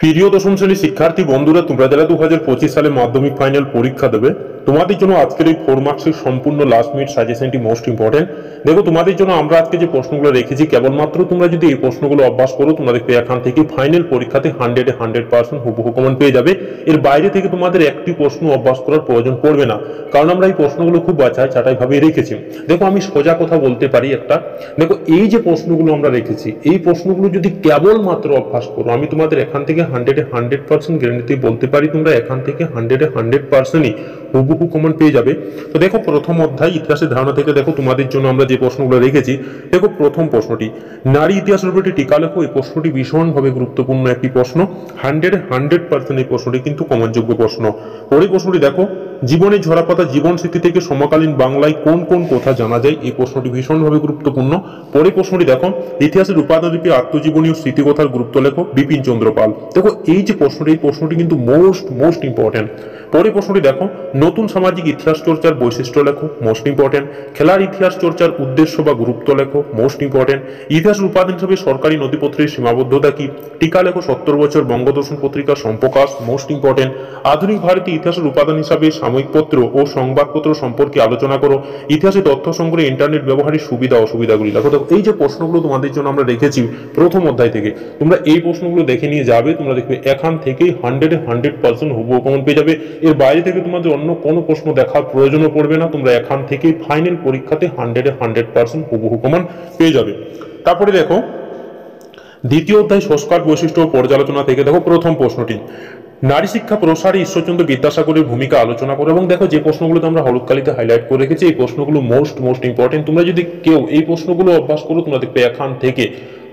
প্রিয় দশম শ্রেণীর শিক্ষার্থী বন্ধুরা, তোমরা যারা 2025 সালে মাধ্যমিক ফাইনাল পরীক্ষা দেবে, তোমাদের জন্য আজকের এই 4 মার্কসের সম্পূর্ণ লাস্ট মিনিট সাজেশনটি মোস্ট ইম্পর্টেন্ট। দেখো, তোমাদের জন্য আমরা আজকে যে প্রশ্নগুলো রেখেছি, কেবলমাত্র তোমরা যদি এই প্রশ্নগুলো অভ্যাস করো, তোমরা দেখবে এখান থেকে ফাইনাল পরীক্ষাতে 100% হুবহু কমন পেয়ে যাবে। এর বাইরে থেকে তোমাদের একটি প্রশ্ন অভ্যাস করার প্রয়োজন পড়বে না, কারণ আমরা এই প্রশ্নগুলো খুব বাছাই ছাঁটাই ভাবে রেখেছি। দেখো, আমি সোজা কথা বলতে পারি একটা, দেখো এই যে প্রশ্নগুলো আমরা রেখেছি, এই প্রশ্নগুলো যদি কেবলমাত্র অভ্যাস করো, আমি তোমাদের এখান থেকে 100% গ্যারান্টি বলতে পারি তোমরা এখান থেকে 100%ই হুবহু কমন পেয়ে যাবে। তো দেখো, প্রথম অধ্যায় ইতিহাসের ধারণা থেকে দেখো তোমাদের জন্য আমরা যে প্রশ্নগুলো রেখেছি, দেখো প্রথম প্রশ্নটি, নারী ইতিহাসের উপর একটি টিকা লেখো। এই প্রশ্নটি ভীষণভাবে গুরুত্বপূর্ণ একটি প্রশ্ন, 100% এই প্রশ্নটি কিন্তু কমনযোগ্য প্রশ্ন। পরের প্রশ্নটি দেখো, জীবনের ঝরাপাতা জীবন স্মৃতি থেকে সমকালীন বাংলায় কোন কোন কথা জানা যায়। এই প্রশ্নটি ভীষণভাবে গুরুত্বপূর্ণ। পরের প্রশ্নটি দেখো, ইতিহাসের উপাদানরূপে আত্মজীবনী ও স্মৃতিকথার গুরুত্ব লেখো। বিপিন চন্দ্র পাল। দেখো এই যে প্রশ্নটি, এই প্রশ্নটি কিন্তু মোস্ট ইম্পর্টেন্ট। পরের প্রশ্নটি দেখো, নতুন সামাজিক ইতিহাস চর্চার বৈশিষ্ট্য লেখো। Most important. খেলার ইতিহাস চর্চার উদ্দেশ্য বা গুরুত্ব লেখো। Most important. ইতিহাসের উপাদান হিসেবে সরকারি নথিপত্রের সীমাবদ্ধতা কি। টিকা লেখো। 70 বছর বঙ্গদর্শন পত্রিকার সম্প্রকাশ। Most important. আধুনিক ভারতে ইতিহাসের উপাদান হিসাবে সাময়িকপত্র ও সংবাদপত্র সম্পর্কে আলোচনা করো। ইতিহাসে তথ্য সংগ্রহে ইন্টারনেট ব্যবহারের সুবিধা অসুবিধাগুলি লেখো। দেখো এই যে প্রশ্নগুলো তোমাদের জন্য আমরা রেখেছি প্রথম অধ্যায় থেকে, তোমরা এই প্রশ্নগুলো দেখে নিয়ে যাবে, তোমরা দেখবে এখান থেকেই 100% হুবহু কমন পেয়ে যাবে। এর বাইরে থেকে তোমাদের অন্য কোনো প্রশ্ন দেখার প্রয়োজনও পড়বে না, তোমরা এখান থেকেই ফাইনাল পরীক্ষাতে 100% হুবহু কমন পেয়ে যাবে। তারপরে দেখো, দ্বিতীয় অধ্যায় সংস্কার বৈশিষ্ট্য ও পর্যালোচনা থেকে দেখো প্রথম প্রশ্নটি, নারী শিক্ষা প্রসারে ঈশ্বরচন্দ্র বিদ্যাসাগরের ভূমিকা আলোচনা করো। এবং দেখো যে প্রশ্নগুলো আমরা হলুদ কালিতে হাইলাইট করে রেখেছি, এই প্রশ্নগুলো মোস্ট ইম্পর্টেন্ট। তোমরা যদি কেউ এই প্রশ্নগুলো অভ্যাস করো, তোমরা দেখবে এখান থেকে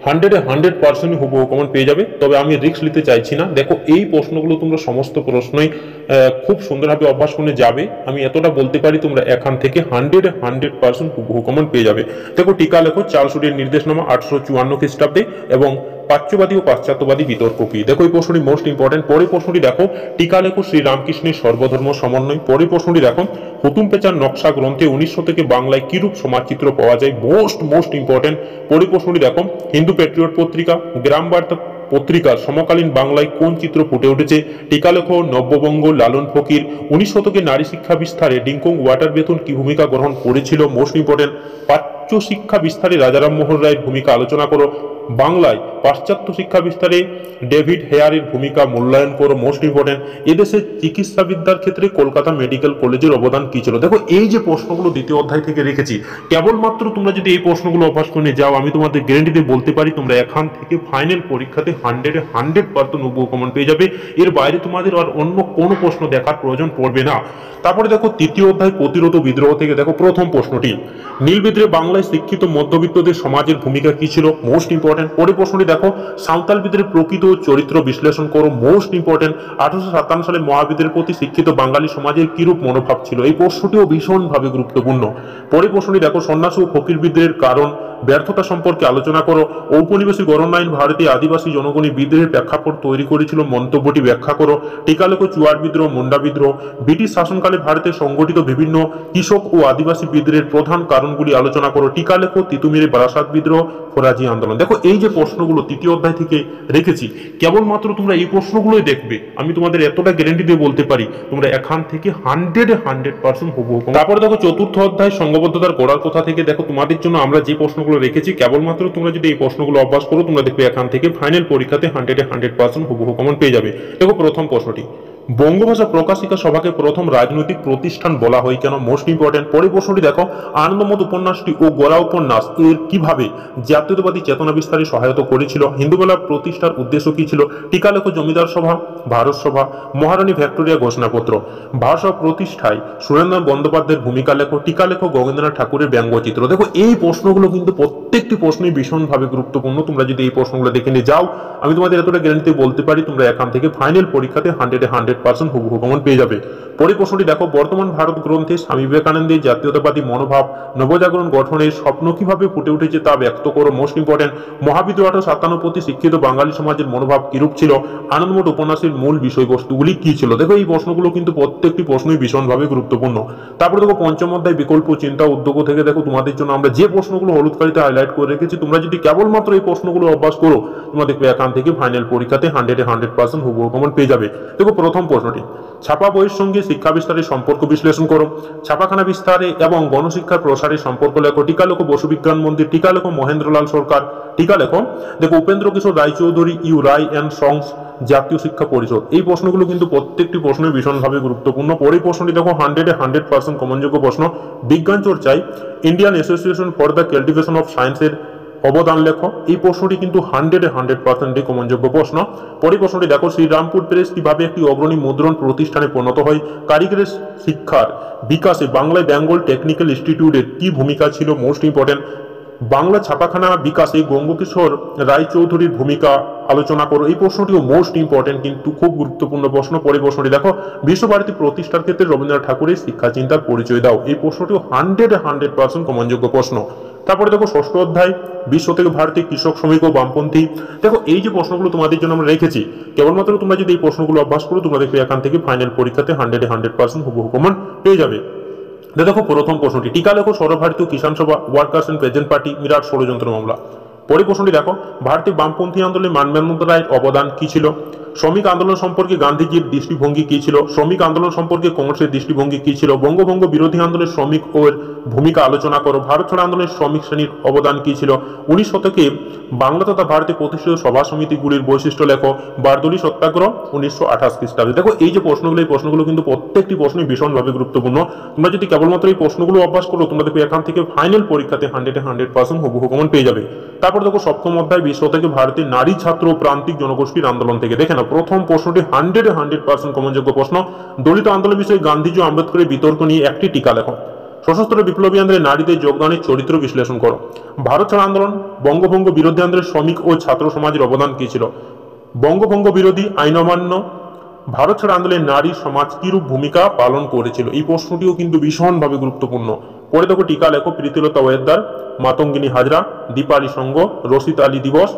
100% হুবহু কমন পেয়ে যাবে। তবে আমি রিস্ক নিতে চাইছি না। দেখো এই প্রশ্নগুলো তোমরা সমস্ত প্রশ্নই খুব সুন্দরভাবে অভ্যাস করে যাবে, আমি এতটা বলতে পারি। তোমরা এখান থেকে 100% হুবহু কমন পেয়ে যাবে। দেখো টিকা লেখো। চার্লস উডের নির্দেশনামা 1854 খ্রিস্টাব্দে এবং প্রাচ্যবাদী ও পাশ্চাত্যবাদী বিতর্ক কি। দেখো এই প্রশ্নটি মোস্ট ইম্পর্টেন্ট। পরের প্রশ্নটি দেখো, টিকা লেখো শ্রীরামকৃষ্ণের সর্বধর্ম সমন্বয়। পরের প্রশ্নটি দেখো, হুতুম পেচার নকশা গ্রন্থে 1900 থেকে বাংলায় কিরূপ সমাজচিত্র পাওয়া যায়। Most important. পরের প্রশ্নটি দেখো, হিন্দু প্যাট্রিয়ট পত্রিকা গ্রাম বার্তা পত্রিকার সমকালীন বাংলায় কোন চিত্র ফুটে উঠেছে। টিকা লেখো। নব্যবঙ্গ লালন ফকির 19 শতকে নারী শিক্ষা বিস্তারে ডিঙ্কং ওয়াটার বেতন কি ভূমিকা গ্রহণ করেছিল। Most important. প্রাচ্য শিক্ষা বিস্তারে রাজা রামমোহন রায়ের ভূমিকা আলোচনা করো। বাংলায় পাশ্চাত্য শিক্ষা বিস্তারে ডেভিড হেয়ারের ভূমিকা মূল্যায়ন করো। Most important. এদেশে চিকিৎসাবিদ্যার ক্ষেত্রে কলকাতা মেডিকেল কলেজের অবদান কি ছিল। দেখো এই যে প্রশ্নগুলো দ্বিতীয় অধ্যায় থেকে রেখেছি, কেবলমাত্র তোমরা যদি এই প্রশ্নগুলো অভ্যাস করে যাও, আমি তোমাদের গ্যারান্টি দিয়ে বলতে পারি তোমরা এখান থেকে ফাইনাল পরীক্ষাতে 100% হুবহু কমন পেয়ে যাবে। এর বাইরে তোমাদের আর অন্য কোনো প্রশ্ন দেখার প্রয়োজন পড়বে না। তারপরে দেখো তৃতীয় অধ্যায় প্রতিরোধ বিদ্রোহ থেকে দেখো প্রথম প্রশ্নটি, নীল বিদ্রোহে বাংলায় শিক্ষিত মধ্যবিত্তদের সমাজের ভূমিকা কি ছিল। Most important. পরের প্রশ্নটি দেখো, সাঁওতাল বিদ্রোহের প্রকৃত চরিত্র বিশ্লেষণ করো। Most important. 1857 সালে মহাবিদ্রোহের প্রতি শিক্ষিত বাঙালি সমাজের কিরূপ মনোভাব ছিল। এই প্রশ্নটিও ভীষণভাবে গুরুত্বপূর্ণ। পরের প্রশ্নটি দেখো, সন্ন্যাস ও ফকির বিদ্রোহের কারণ ব্যর্থতা সম্পর্কে আলোচনা করো। ঔপনিবেশিক গণনায়ন ভারতীয় আদিবাসী জনগণী বিদ্রোহের প্রেক্ষাপট তৈরি করেছিল, মন্তব্যটি ব্যাখ্যা করো। টিকা লেখো। চুয়ার বিদ্রোহ, মুন্ডা বিদ্রোহ ব্রিটিশ শাসনকালে ভারতে সংগঠিত বিভিন্ন কৃষক ও আদিবাসী বিদ্রোহের প্রধান কারণগুলি আলোচনা করো। টিকা লেখো। তিতুমিরে বারাসাত বিদ্রোহ, ফরাজি আন্দোলন। দেখো এই যে প্রশ্নগুলো তৃতীয় অধ্যায় থেকে রেখেছি, কেবলমাত্র তোমরা এই প্রশ্নগুলোই দেখবে, আমি তোমাদের এতটা গ্যারান্টি দিয়ে বলতে পারি তোমরা এখান থেকে 100% হুবহু। তারপরে দেখো চতুর্থ অধ্যায় সংঘবদ্ধতার গোড়ার কথা থেকে দেখো তোমাদের জন্য আমরা যে প্রশ্নগুলো রেখেছি, কেবলমাত্র তোমরা যদি এই প্রশ্নগুলো অভ্যাস করো, তোমরা দেখবে এখান থেকে ফাইনাল পরীক্ষাতে 100% হুবহু কমন পেয়ে যাবে। দেখো প্রথম প্রশ্নটি, বঙ্গভাষা প্রকাশিকা সভাকে প্রথম রাজনৈতিক প্রতিষ্ঠান বলা হয় কেন। Most important. পরের প্রশ্নটি দেখো, আনন্দমঠ উপন্যাসটি ও গোরা উপন্যাস এর কিভাবে জাতীয়তাবাদী চেতনা বিস্তারে সহায়তা করেছিল। হিন্দুমেলা প্রতিষ্ঠার উদ্দেশ্য কি ছিল। টিকা লেখো। জমিদার সভা, ভারত সভা, মহারানী ভিক্টোরিয়া ঘোষণাপত্র। ভারত সভা প্রতিষ্ঠায় সুরেন্দ্রনাথ বন্দ্যোপাধ্যায়ের ভূমিকা লেখো। টিকা লেখো। গগেন্দ্রনাথ ঠাকুরের ব্যঙ্গচিত্র। দেখো এই প্রশ্নগুলো কিন্তু প্রত্যেকটি প্রশ্নই ভীষণভাবে গুরুত্বপূর্ণ। তোমরা যদি এই প্রশ্নগুলো দেখে নিয়ে যাও, আমি তোমাদের এতটা গ্যারান্টি বলতে পারি তোমরা এখান থেকে ফাইনাল পরীক্ষাতে 100% 100% হুবহু কমন পেয়ে যাবে। পরের প্রশ্নটি দেখো, বর্তমান ভারত গ্রন্থে স্বামী বিবেকানন্দের জাতীয়তাবাদী মনোভাব নবজাগরণ গঠনের স্বপ্ন কিভাবে ফুটে উঠেছে তা ব্যক্ত করো। Most important. মহাবিদ্রোহ 1857 প্রতি শিক্ষিত বাঙালি সমাজের মনোভাব কিরূপ ছিল। আনন্দমঠ উপন্যাসের মূল বিষয়বস্তুগুলি কি ছিল। দেখো এই প্রশ্নগুলো কিন্তু প্রত্যেকটি প্রশ্নই ভীষণভাবে গুরুত্বপূর্ণ। তারপরে দেখো পঞ্চম অধ্যায় বিকল্প চিন্তা উদ্যোগ থেকে দেখো তোমাদের জন্য আমরা যে প্রশ্নগুলো হলুদ কালিতে হাইলাইট করে রেখেছি, তোমরা যদি কেবলমাত্র এই প্রশ্নগুলো অভ্যাস করো, তোমরা দেখবে এখান থেকে ফাইনাল পরীক্ষাতে 100% হুবহু কমন পেয়ে যাবে। দেখো প্রথম প্রশ্নটি, ছাপা বইয়ের সঙ্গে শিক্ষা বিস্তারের সম্পর্ক বিশ্লেষণ করো। ছাপাখানা বিস্তারে এবং গণশিক্ষার প্রসারের সম্পর্ক লেখো। টিকা লেখো বসু বিজ্ঞান মন্দির। টিকা লেখো মহেন্দ্রলাল সরকার। টিকা লেখো দেখো Upendra Kishore Raychaudhuri U Ray and sons জাতীয় শিক্ষা পরিষদ। এই প্রশ্নগুলো কিন্তু প্রত্যেকটি প্রশ্নই ভীষণভাবে গুরুত্বপূর্ণ। পরের প্রশ্নটি দেখো 100% কমনযোগ্য প্রশ্ন। বিজ্ঞান চর্চায় Indian association for the cultivation of সায়েন্সের অবদান লেখো। এই প্রশ্নটি কিন্তু 100% কমনযোগ্য প্রশ্ন। পরের প্রশ্নটি দেখো, শ্রীরামপুর প্রেস কিভাবে একটি অগ্রণী মুদ্রণ প্রতিষ্ঠানে পরিণত হয়। কারিগরি শিক্ষার বিকাশে বাংলায় বেঙ্গল টেকনিক্যাল ইনস্টিটিউটের কি ভূমিকা ছিল। Most important. বাংলা ছাপাখানা বিকাশে গঙ্গকিশোর রায়চৌধুরীর ভূমিকা আলোচনা করো। এই প্রশ্নটিও মোস্ট ইম্পর্টেন্ট, কিন্তু খুব গুরুত্বপূর্ণ প্রশ্ন। পরে প্রশ্নটি দেখো, বিশ্বভারতী প্রতিষ্ঠার ক্ষেত্রে রবীন্দ্রনাথ ঠাকুরের শিক্ষা চিন্তার পরিচয় দাও। এই প্রশ্নটিও 100% কমনযোগ্য প্রশ্ন। তারপরে দেখো ষষ্ঠ অধ্যায় বিশ্ব থেকে ভারতীয় কৃষক শ্রমিক ও বামপন্থী। দেখো এই যে প্রশ্নগুলো তোমাদের জন্য আমরা রেখেছি, কেবলমাত্র তোমরা যদি এই প্রশ্নগুলো অভ্যাস করো, তোমরা দেখবে এখান থেকে ফাইনাল পরীক্ষাতে 100% হুবহু কমন পেয়ে যাবে। দেখো প্রথম প্রশ্নটি, টিকা লেখো সর্বভারতীয় কিষাণ সভা ওয়ার্কার্স এন্ড পেজেন্ট পার্টি বিরাট ষড়যন্ত্র মামলা। পরের প্রশ্নটি দেখো, ভারতীয় বামপন্থী আন্দোলনে মানবেন্দ্র রায়ের অবদান কি ছিল। শ্রমিক আন্দোলন সম্পর্কে গান্ধীজির দৃষ্টিভঙ্গি কি ছিল। শ্রমিক আন্দোলন সম্পর্কে কংগ্রেসের দৃষ্টিভঙ্গি কি ছিল। বঙ্গভঙ্গ বিরোধী আন্দোলনের শ্রমিক ও ভূমিকা আলোচনা করো। ভারত ছাড়ো আন্দোলনের শ্রমিক শ্রেণীর অবদান কি ছিল। 19 শতকে বাংলা তথা ভারতে প্রতিষ্ঠিত সভা সমিতিগুলির বৈশিষ্ট্য লেখো। বারদৌলি সত্যাগ্রহ 1928 খ্রিস্টাব্দে। দেখো এই যে প্রশ্নগুলো, এই প্রশ্নগুলো কিন্তু প্রত্যেকটি প্রশ্নই ভীষণভাবে গুরুত্বপূর্ণ। তোমরা যদি কেবলমাত্র এই প্রশ্নগুলো অভ্যাস করো, তোমরা দেখো এখান থেকে ফাইনাল পরীক্ষাতে 100% হুবহু কমন পেয়ে যাবে। তারপর দেখো সপ্তম অধ্যায় বিশ্ব থেকে ভারতের নারী ছাত্র ও প্রান্তিক জনগোষ্ঠীর আন্দোলন থেকে। দেখে না প্রথম প্রশ্নটি 100% কমনযোগ্য প্রশ্ন। দলিত আন্দোলন বিষয়ে গান্ধীজি ও আম্বেদকরের বিতর্ক নিয়ে একটি টিকা লেখো। সশস্ত্র বিপ্লবী আন্দোলনে নারীদের যোগদানের চরিত্র বিশ্লেষণ করো। ভারত ছাড়ো আন্দোলন বঙ্গভঙ্গ বিরোধী আন্দোলনে শ্রমিক ও ছাত্র সমাজের অবদান কি ছিল। বঙ্গভঙ্গ বিরোধী আইন অমান্য ভারত ছাড়ো আন্দোলনে নারী সমাজ কিরূপ ভূমিকা পালন করেছিল। এই প্রশ্নটিও কিন্তু ভীষণভাবে গুরুত্বপূর্ণ। পরে দেখো টিকা লেখো প্রীতিলতা ওয়েদার, মাতঙ্গিনী হাজরা, দীপালি সংঘ, রশিদ আলী দিবস,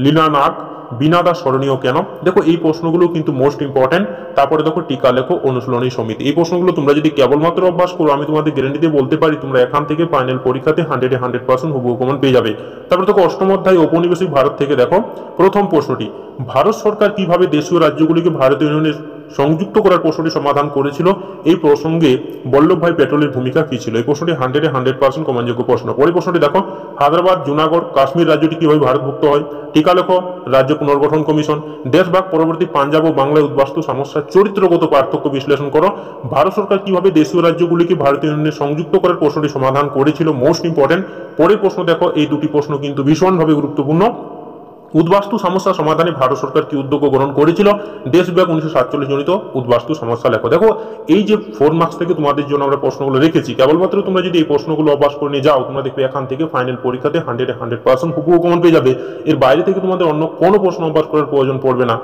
লীনা নাগ, বিনাদা স্মরণীয় কেন। দেখো এই প্রশ্নগুলো কিন্তু মোস্ট ইম্পর্টেন্ট। তারপরে দেখো টিকা লেখো অনুশীলনী সমিতি। এই প্রশ্নগুলো তোমরা যদি কেবলমাত্র অভ্যাস করো, আমি তোমাদের গ্যারান্টি দিয়ে বলতে পারি তোমরা এখান থেকে ফাইনাল পরীক্ষাতে 100% হুবহু কমন পেয়ে যাবে। তারপরে দেখো অষ্টম অধ্যায় ঔপনিবেশিক ভারত থেকে দেখো প্রথম প্রশ্নটি, ভারত সরকার কিভাবে দেশীয় রাজ্যগুলিকে ভারতীয় ইউনিয়নের সংযুক্ত করার প্রশ্নটি সমাধান করেছিল। এই প্রসঙ্গে বল্লভভাই প্যাটেলের ভূমিকা কি ছিল। এই প্রশ্নটি 100% কমনযোগ্য প্রশ্ন। পরের প্রশ্নটি দেখো, হায়দ্রাবাদ জুনাগড় কাশ্মীর রাজ্যটি কিভাবে ভারতভুক্ত হয়। টিকা লেখো রাজ্য পুনর্গঠন কমিশন। দেশভাগ পরবর্তী পাঞ্জাব ও বাংলায় উদ্বাস্তু সমস্যার চরিত্রগত পার্থক্য বিশ্লেষণ করো। ভারত সরকার কিভাবে দেশীয় রাজ্যগুলিকে ভারতীয় ইউনিয়নে সংযুক্ত করার প্রশ্নটি সমাধান করেছিল। Most important. পরের প্রশ্ন দেখো, এই দুটি প্রশ্ন কিন্তু ভীষণভাবে গুরুত্বপূর্ণ। উদ্বাস্তু সমস্যা সমাধানে ভারত সরকার কি উদ্যোগ গ্রহণ করেছিল। দেশব্যাপী 1947 জনিত উদ্বাস্তু সমস্যা লেখো। দেখো এই যে 4 মার্কস থেকে তোমাদের জন্য আমরা প্রশ্নগুলো রেখেছি, কেবলমাত্র তোমরা যদি এই প্রশ্নগুলো অভ্যাস করে নিয়ে যাও, তোমরা দেখবে এখান থেকে ফাইনাল পরীক্ষাতে 100% হুবহু কমন পেয়ে যাবে। এর বাইরে থেকে তোমাদের অন্য কোনো প্রশ্ন অভ্যাস করার প্রয়োজন পড়বে না।